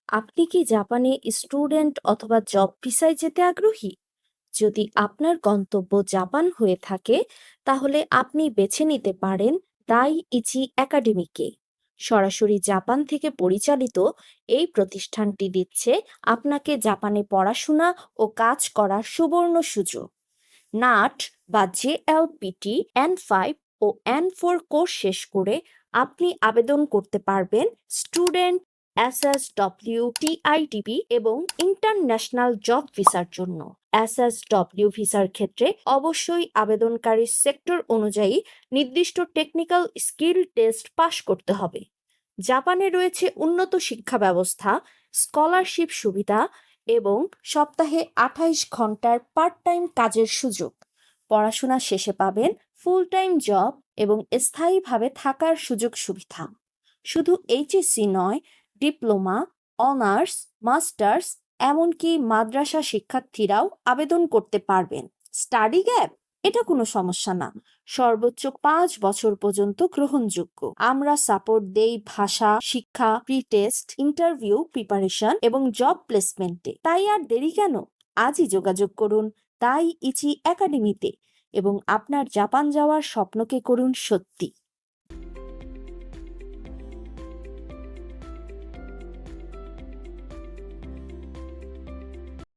আপনি কি জাপানে স্টুডেন্ট অথবা জব ভিসায় যেতে আগ্রহী? যদি আপনার গন্তব্য জাপান হয়ে থাকে, তাহলে আপনি বেছে নিতে পারেন দাই ইচি একাডেমিকে। সরাসরি জাপান থেকে পরিচালিত এই প্রতিষ্ঠানটি দিচ্ছে আপনাকে জাপানে পড়াশোনা ও কাজ করার সুবর্ণ সুযোগ। নাট বা জেএলপিটি N5 ও N4 কোর্স শেষ করে আপনি আবেদন করতে পারবেন স্টুডেন্ট, এসএসডব্লিউ, টিআইটিপি এবং ইন্টারন্যাশনাল জব ভিসার জন্য। এসএসডব্লিউ ভিসার ক্ষেত্রে অবশ্যই আবেদনকারীর সেক্টর অনুযায়ী নির্দিষ্ট টেকনিক্যাল স্কিল টেস্ট পাশ করতে হবে। জাপানে রয়েছে উন্নত শিক্ষা ব্যবস্থা, স্কলারশিপ সুবিধা এবং সপ্তাহে 28 ঘন্টার পার্ট টাইম কাজের সুযোগ। পড়াশোনা শেষে পাবেন ফুল টাইম জব এবং স্থায়ীভাবে থাকার সুযোগ সুবিধা। শুধু এইচএসসি নয়, ডিপ্লোমা, অনার্স, মাস্টার্স, এমনকি মাদ্রাসা শিক্ষার্থীরাও আবেদন করতে পারবেন। স্টাডি গ্যাপ, এটা কোনো সমস্যা না, সর্বোচ্চ 5 বছর পর্যন্ত গ্রহণযোগ্য। আমরা সাপোর্ট দেই ভাষা শিক্ষা, প্রি টেস্ট, ইন্টারভিউ প্রিপারেশন এবং জব প্লেসমেন্টে। তাই আর দেরি কেন? আজই যোগাযোগ করুন দাই ইচি একাডেমিতে এবং আপনার জাপান যাওয়ার স্বপ্নকে করুন সত্যি।